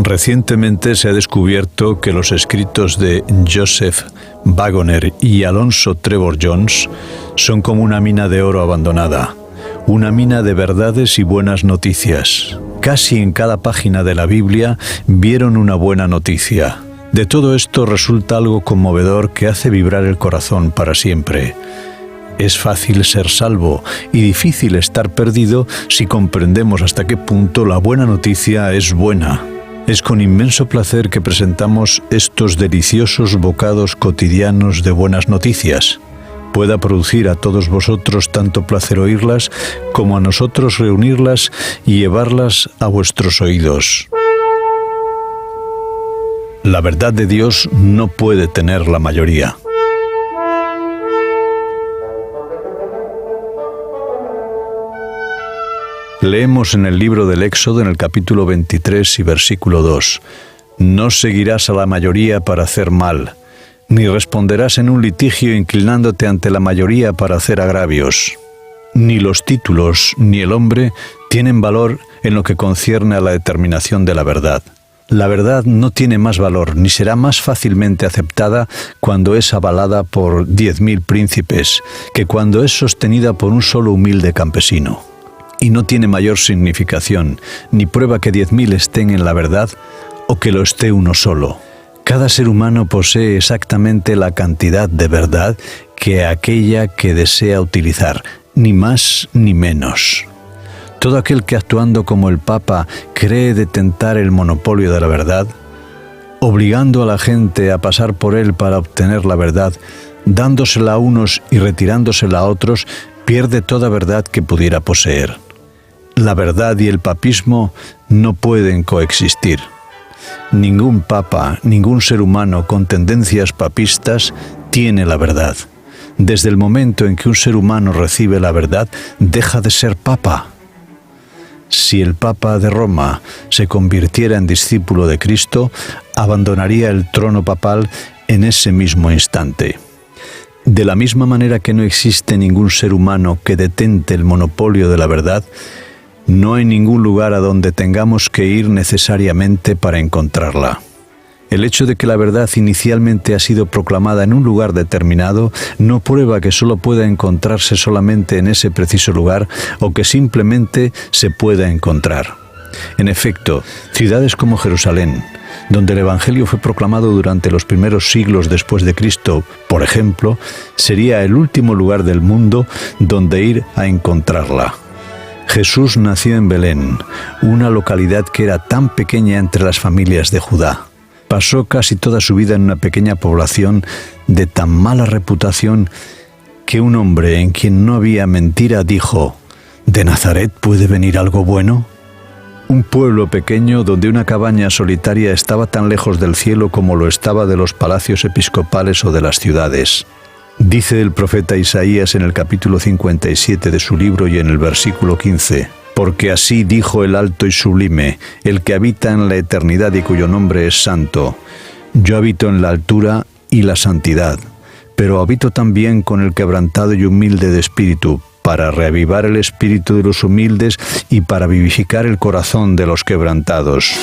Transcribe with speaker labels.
Speaker 1: Recientemente se ha descubierto que los escritos de Joseph Waggoner y Alonzo Trevor Jones son como una mina de oro abandonada, una mina de verdades y buenas noticias. Casi en cada página de la Biblia vieron una buena noticia. De todo esto resulta algo conmovedor que hace vibrar el corazón para siempre. Es fácil ser salvo y difícil estar perdido si comprendemos hasta qué punto la buena noticia es buena. Es con inmenso placer que presentamos estos deliciosos bocados cotidianos de buenas noticias. Pueda producir a todos vosotros tanto placer oírlas como a nosotros reunirlas y llevarlas a vuestros oídos. La verdad de Dios no puede tener la mayoría. Leemos en el libro del Éxodo, en el capítulo 23 y versículo 2. No seguirás a la mayoría para hacer mal, ni responderás en un litigio inclinándote ante la mayoría para hacer agravios. Ni los títulos ni el hombre tienen valor en lo que concierne a la determinación de la verdad. La verdad no tiene más valor, ni será más fácilmente aceptada cuando es avalada por 10.000 príncipes, que cuando es sostenida por un solo humilde campesino. Y no tiene mayor significación, ni prueba que 10.000 estén en la verdad o que lo esté uno solo. Cada ser humano posee exactamente la cantidad de verdad que aquella que desea utilizar, ni más ni menos. Todo aquel que actuando como el Papa cree detentar el monopolio de la verdad, obligando a la gente a pasar por él para obtener la verdad, dándosela a unos y retirándosela a otros, pierde toda verdad que pudiera poseer. La verdad y el papismo no pueden coexistir. Ningún papa, ningún ser humano con tendencias papistas tiene la verdad. Desde el momento en que un ser humano recibe la verdad, deja de ser papa. Si el Papa de Roma se convirtiera en discípulo de Cristo, abandonaría el trono papal en ese mismo instante. De la misma manera que no existe ningún ser humano que detente el monopolio de la verdad, no hay ningún lugar a donde tengamos que ir necesariamente para encontrarla. El hecho de que la verdad inicialmente ha sido proclamada en un lugar determinado no prueba que solo pueda encontrarse solamente en ese preciso lugar o que simplemente se pueda encontrar. En efecto, ciudades como Jerusalén, donde el Evangelio fue proclamado durante los primeros siglos después de Cristo, por ejemplo, sería el último lugar del mundo donde ir a encontrarla. Jesús nació en Belén, una localidad que era tan pequeña entre las familias de Judá. Pasó casi toda su vida en una pequeña población de tan mala reputación que un hombre en quien no había mentira dijo: ¿de Nazaret puede venir algo bueno? Un pueblo pequeño donde una cabaña solitaria estaba tan lejos del cielo como lo estaba de los palacios episcopales o de las ciudades. Dice el profeta Isaías en el capítulo 57 de su libro y en el versículo 15: porque así dijo el alto y sublime, el que habita en la eternidad y cuyo nombre es santo. Yo habito en la altura y la santidad, pero habito también con el quebrantado y humilde de espíritu, para reavivar el espíritu de los humildes y para vivificar el corazón de los quebrantados.